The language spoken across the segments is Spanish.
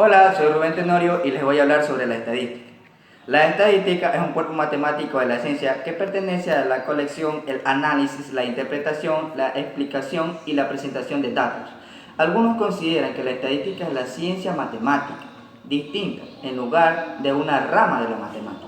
Hola, soy Rubén Tenorio y les voy a hablar sobre la estadística. La estadística es un cuerpo matemático de la ciencia que pertenece a la colección, el análisis, la interpretación, la explicación y la presentación de datos. Algunos consideran que la estadística es la ciencia matemática, distinta, en lugar de una rama de la matemática.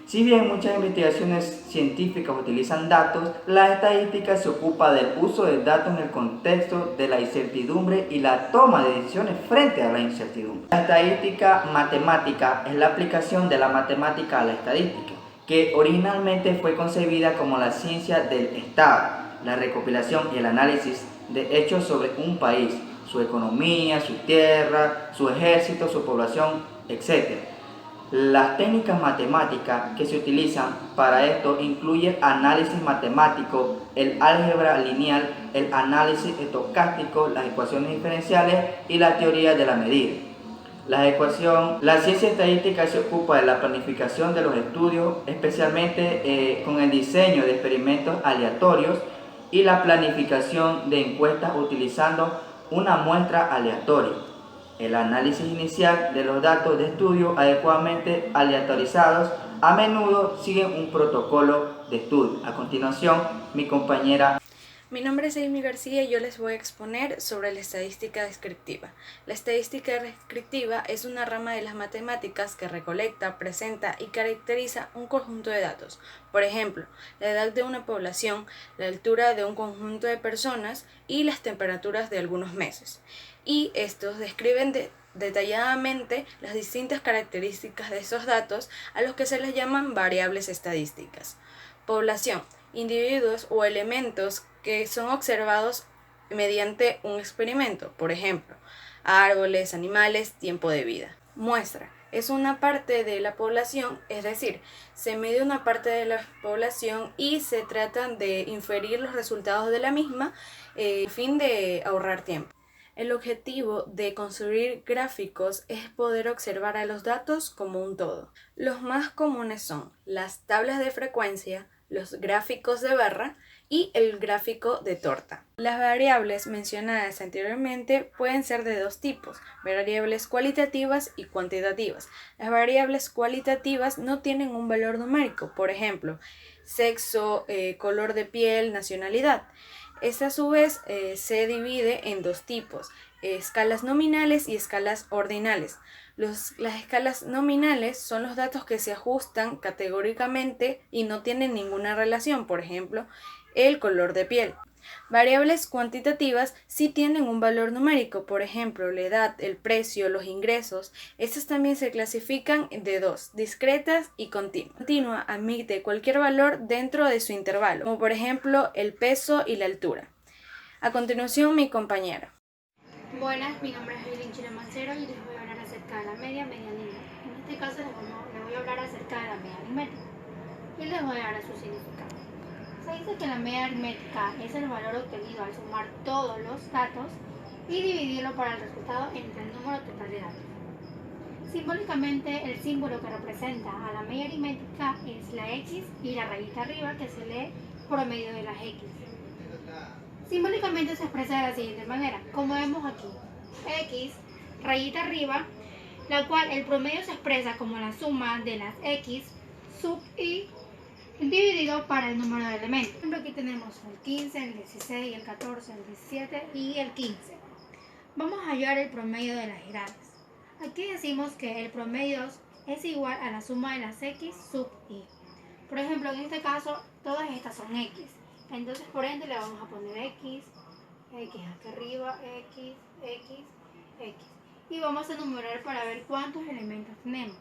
Si bien muchas investigaciones científicas utilizan datos, la estadística se ocupa del uso de datos en el contexto de la incertidumbre y la toma de decisiones frente a la incertidumbre. La estadística matemática es la aplicación de la matemática a la estadística, que originalmente fue concebida como la ciencia del Estado, la recopilación y el análisis de hechos sobre un país, su economía, su tierra, su ejército, su población, etc. Las técnicas matemáticas que se utilizan para esto incluyen análisis matemático, el álgebra lineal, el análisis estocástico, las ecuaciones diferenciales y la teoría de la medida. La ciencia estadística se ocupa de la planificación de los estudios, especialmente con el diseño de experimentos aleatorios y la planificación de encuestas utilizando una muestra aleatoria. El análisis inicial de los datos de estudio adecuadamente aleatorizados a menudo siguen un protocolo de estudio. A continuación, mi compañera. Mi nombre es Amy García y yo les voy a exponer sobre la estadística descriptiva. La estadística descriptiva es una rama de las matemáticas que recolecta, presenta y caracteriza un conjunto de datos. Por ejemplo, la edad de una población, la altura de un conjunto de personas y las temperaturas de algunos meses. Y estos describen detalladamente las distintas características de esos datos, a los que se les llaman variables estadísticas. Población: individuos o elementos que son observados mediante un experimento, por ejemplo, árboles, animales, tiempo de vida. Muestra: es una parte de la población, es decir, se mide una parte de la población y se tratan de inferir los resultados de la misma a fin de ahorrar tiempo. El objetivo de construir gráficos es poder observar a los datos como un todo. Los más comunes son las tablas de frecuencia, los gráficos de barra y el gráfico de torta. Las variables mencionadas anteriormente pueden ser de dos tipos: variables cualitativas y cuantitativas. Las variables cualitativas no tienen un valor numérico, por ejemplo, sexo, color de piel, nacionalidad. Esta a su vez se divide en dos tipos: escalas nominales y escalas ordinales. Las escalas nominales son los datos que se ajustan categóricamente y no tienen ninguna relación, por ejemplo, el color de piel. Variables cuantitativas sí tienen un valor numérico, por ejemplo, la edad, el precio, los ingresos. Estas también se clasifican de dos: discretas y continuas. Continua admite cualquier valor dentro de su intervalo, como por ejemplo el peso y la altura. A continuación, mi compañera. Buenas, mi nombre es Eileen Chile Mancero y les voy a hablar acerca de la media aritmética. En este caso les voy a hablar acerca de la media aritmética y les voy a dar su significado. Se dice que la media aritmética es el valor obtenido al sumar todos los datos y dividirlo para el resultado entre el número total de datos. Simbólicamente, el símbolo que representa a la media aritmética es la X y la rayita arriba, que se lee promedio de las X. Simbólicamente se expresa de la siguiente manera, como vemos aquí: X, rayita arriba, la cual el promedio se expresa como la suma de las X sub I dividido para el número de elementos. Por ejemplo, aquí tenemos el 15, el 16, el 14, el 17 y el 15. Vamos a hallar el promedio de las grades. Aquí decimos que el promedio es igual a la suma de las X sub I. Por ejemplo, en este caso, todas estas son X. Entonces, por ende, le vamos a poner X, X aquí arriba, X, X, X. Y vamos a enumerar para ver cuántos elementos tenemos.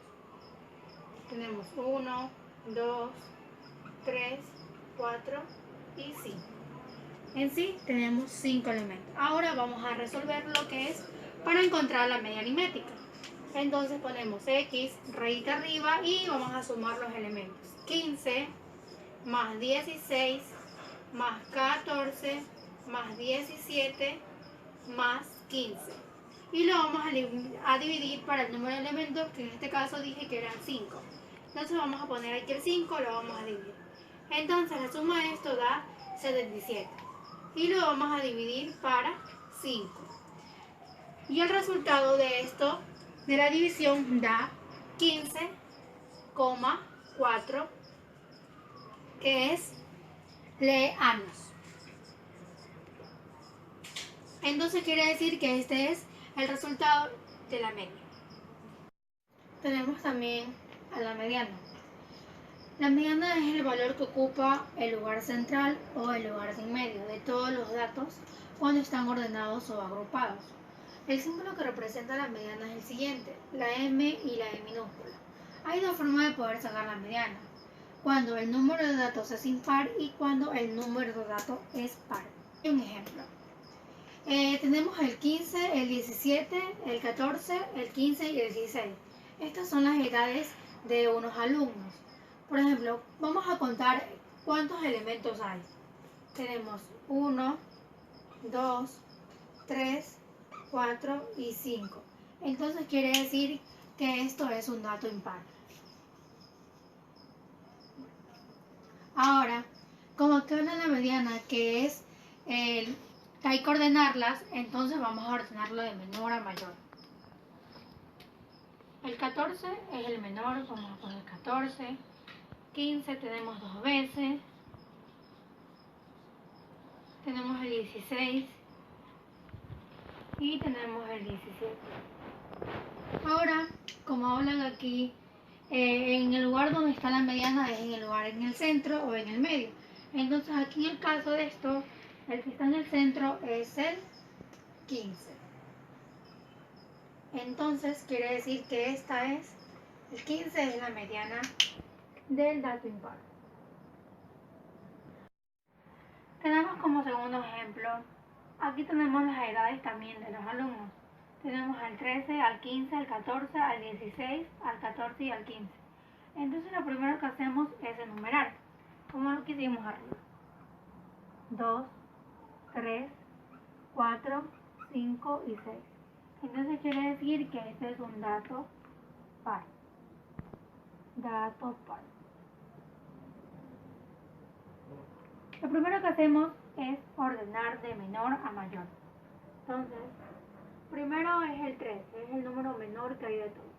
Tenemos 1, 2, 3, 4 y 5. En sí, tenemos 5 elementos. Ahora vamos a resolver lo que es para encontrar la media aritmética. Entonces ponemos X, rayita arriba, y vamos a sumar los elementos. 15 más 16 más 14 más 17 más 15. Y lo vamos a dividir para el número de elementos, que en este caso dije que eran 5. Entonces vamos a poner aquí el 5, lo vamos a dividir. Entonces la suma de esto da 77. Y lo vamos a dividir para 5. Y el resultado de esto de la división da 15,4, que es leanos. Entonces quiere decir que este es el resultado de la media. Tenemos también a la mediana. La mediana es el valor que ocupa el lugar central o el lugar en medio de todos los datos cuando están ordenados o agrupados. El símbolo que representa la mediana es el siguiente, la M y la E minúscula. Hay dos formas de poder sacar la mediana, cuando el número de datos es impar y cuando el número de datos es par. Un ejemplo. Tenemos el 15, el 17, el 14, el 15 y el 16. Estas son las edades de unos alumnos. Por ejemplo, vamos a contar cuántos elementos hay. Tenemos 1, 2, 3, 4 y 5. Entonces quiere decir que esto es un dato impar. Ahora, como acá en la mediana, que es que hay que ordenarlas, entonces vamos a ordenarlo de menor a mayor. El 14 es el menor, vamos a poner 14. 15 tenemos dos veces. Tenemos el 16 y tenemos el 17. Ahora, como hablan aquí, en el lugar donde está la mediana es en el lugar en el centro o en el medio. Entonces aquí en el caso de esto, el que está en el centro es el 15. Entonces quiere decir que esta es, el 15 es la mediana del dato impar. Tenemos como segundo ejemplo, aquí tenemos las edades también de los alumnos. Tenemos al 13, al 15, al 14, al 16, al 14 y al 15. Entonces lo primero que hacemos es enumerar, como lo que hicimos arriba. 2, 3, 4, 5 y 6. Entonces quiere decir que este es un dato par. Dato par. Lo primero que hacemos es ordenar de menor a mayor. Entonces, primero es el 13, es el número menor que hay de todos.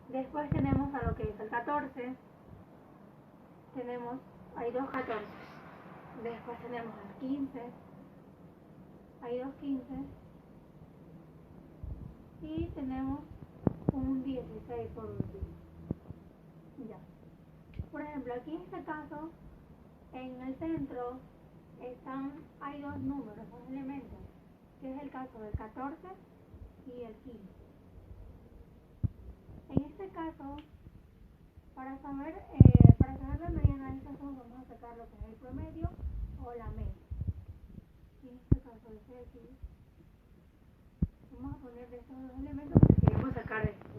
Después tenemos a lo que es el 14. Hay dos 14. Después tenemos el 15. Hay dos 15. Y tenemos un 16 por último. Ya. Por ejemplo, aquí en este caso, en el centro hay dos números, dos elementos, que es el caso del 14 y el 15. En este caso, para saber la mediana de estas dos, vamos a sacar lo que es el promedio o la media. En este caso es X. Vamos a poner de estos dos elementos porque queremos sacar estos.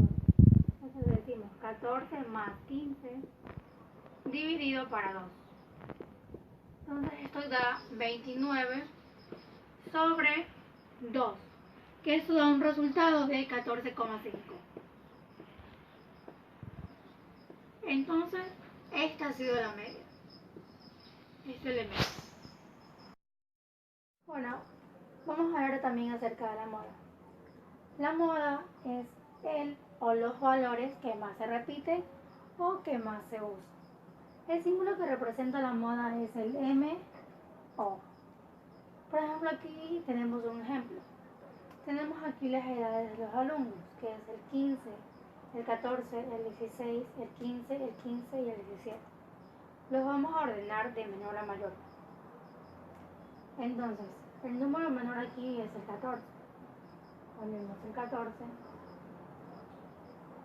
Entonces decimos 14 más 15 dividido para 2. Entonces esto da 29 sobre 2, que esto da un resultado de 14,5. Entonces, esta ha sido la media. Este elemento. Bueno, vamos a ver también acerca de la moda. La moda es el o los valores que más se repiten o que más se usan. El símbolo que representa la moda es el MO. Por ejemplo, aquí tenemos un ejemplo. Tenemos aquí las edades de los alumnos, que es el 15, el 14, el 16, el 15, el 15 y el 17. Los vamos a ordenar de menor a mayor. Entonces, el número menor aquí es el 14. Ponemos el 14.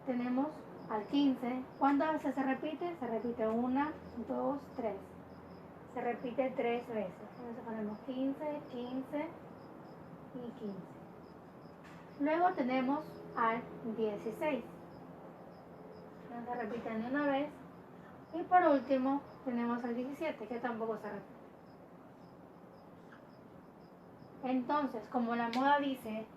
Tenemos al 15. ¿Cuántas veces se repite? Se repite 1, 2, 3. Se repite 3 veces. Entonces ponemos 15, 15 y 15. Luego tenemos al 16. No se repite ni una vez. Y por último tenemos al 17, que tampoco se repite. Entonces, como la moda dice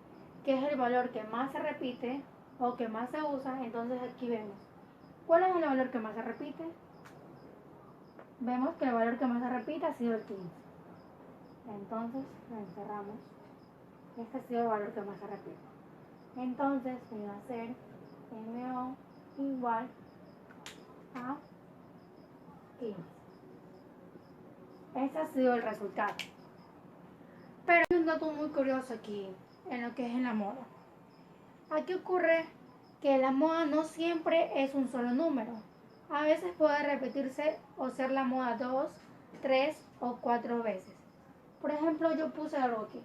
que es el valor que más se repite o que más se usa, entonces aquí vemos cuál es el valor que más se repite. Vemos que el valor que más se repite ha sido el 15. Entonces lo encerramos. Este ha sido el valor que más se repite. Entonces voy a hacer MO igual a 15. Ese ha sido el resultado. Pero hay un dato muy curioso aquí, en lo que es en la moda. Aquí ocurre que la moda no siempre es un solo número. A veces puede repetirse o ser la moda 2, 3 o 4 veces. Por ejemplo, yo puse algo aquí,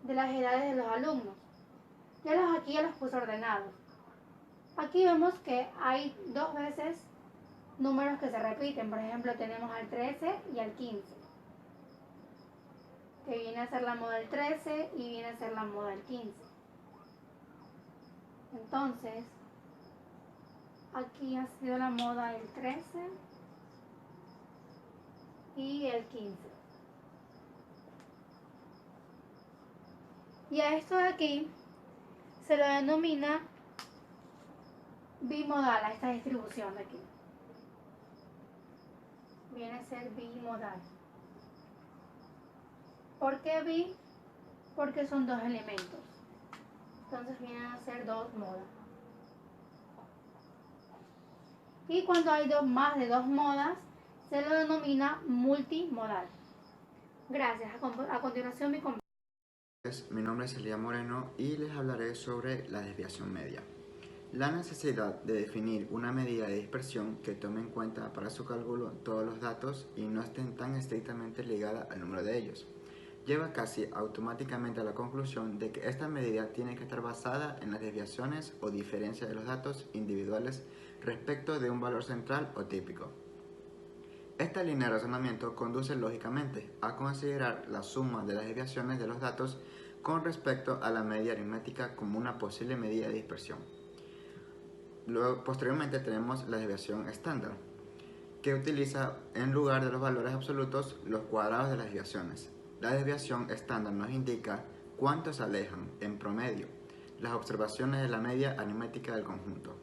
de las edades de los alumnos. Aquí ya los puse ordenados. Aquí vemos que hay 2 veces números que se repiten. Por ejemplo, tenemos al 13 y al 15. Que viene a ser la moda del 13 y viene a ser la moda del 15. Entonces, aquí ha sido la moda del 13 y el 15. Y a esto de aquí se lo denomina bimodal, a esta distribución de aquí. Viene a ser bimodal. ¿Por qué bi? Porque son 2 elementos. Entonces vienen a ser 2 modas. Y cuando hay más de 2 modas, se lo denomina multimodal. Gracias. A continuación mi compañero. Mi nombre es Elías Moreno y les hablaré sobre la desviación media. La necesidad de definir una medida de dispersión que tome en cuenta para su cálculo todos los datos y no estén tan estrictamente ligada al número de ellos, lleva casi automáticamente a la conclusión de que esta medida tiene que estar basada en las desviaciones o diferencias de los datos individuales respecto de un valor central o típico. Esta línea de razonamiento conduce lógicamente a considerar la suma de las desviaciones de los datos con respecto a la media aritmética como una posible medida de dispersión. Luego, posteriormente tenemos la desviación estándar, que utiliza en lugar de los valores absolutos los cuadrados de las desviaciones. La desviación estándar nos indica cuánto se alejan, en promedio, las observaciones de la media aritmética del conjunto.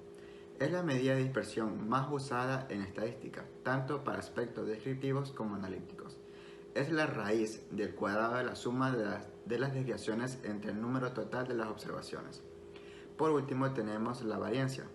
Es la medida de dispersión más usada en estadística, tanto para aspectos descriptivos como analíticos. Es la raíz del cuadrado de la suma de las desviaciones entre el número total de las observaciones. Por último tenemos la variancia.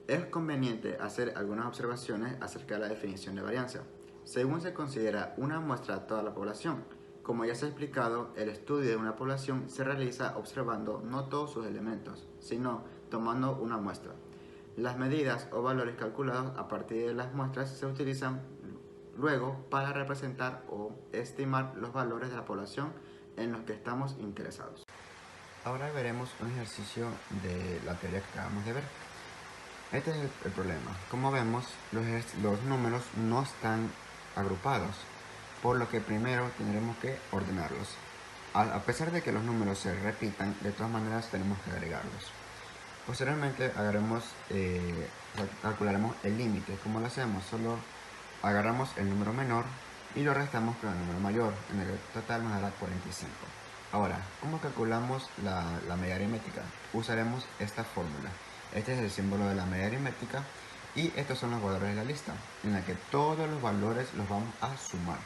Es conveniente hacer algunas observaciones acerca de la definición de variancia, según se considera una muestra de toda la población. Como ya se ha explicado, el estudio de una población se realiza observando no todos sus elementos, sino tomando una muestra. Las medidas o valores calculados a partir de las muestras se utilizan luego para representar o estimar los valores de la población en los que estamos interesados. Ahora veremos un ejercicio de la teoría que acabamos de ver. Este es el problema. Como vemos, los números no están agrupados, por lo que primero tendremos que ordenarlos. A pesar de que los números se repitan, de todas maneras tenemos que agregarlos. Posteriormente calcularemos el límite. ¿Cómo lo hacemos? Solo agarramos el número menor y lo restamos con el número mayor. En el total nos dará 45. Ahora, ¿cómo calculamos la media aritmética? Usaremos esta fórmula. Este es el símbolo de la media aritmética y estos son los valores de la lista, en la que todos los valores los vamos a sumar.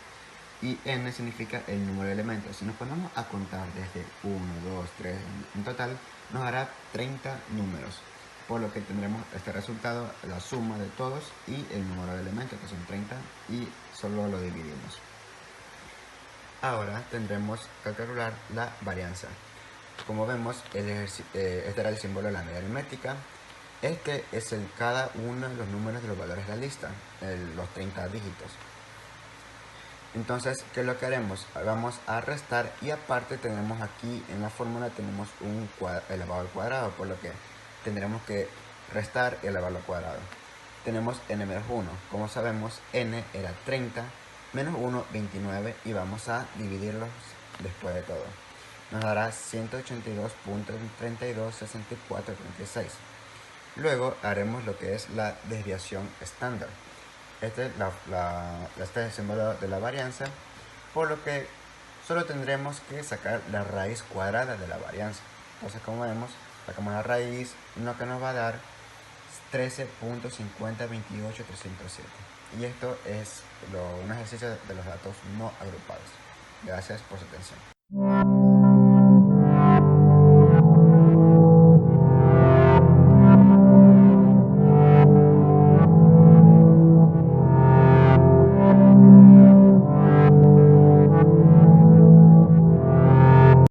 Y n significa el número de elementos. Si nos ponemos a contar desde 1, 2, 3, en total nos dará 30 números, por lo que tendremos este resultado, la suma de todos y el número de elementos, que son 30, y solo lo dividimos. Ahora tendremos que calcular la varianza. Como vemos, este era el símbolo de la media aritmética. Este es cada uno de los números de los valores de la lista, los 30 dígitos. Entonces, ¿qué es lo que haremos? Vamos a restar y aparte tenemos aquí en la fórmula tenemos un elevado al cuadrado, por lo que tendremos que restar y elevarlo al cuadrado. Tenemos n menos 1. Como sabemos, n era 30, menos 1, 29 y vamos a dividirlos después de todo. Nos dará 182.326436. Luego haremos lo que es la desviación estándar. Este es el símbolo de la varianza, por lo que solo tendremos que sacar la raíz cuadrada de la varianza. Entonces, como vemos, sacamos la raíz, lo que nos va a dar 13.5028307. Y esto es un ejercicio de los datos no agrupados. Gracias por su atención.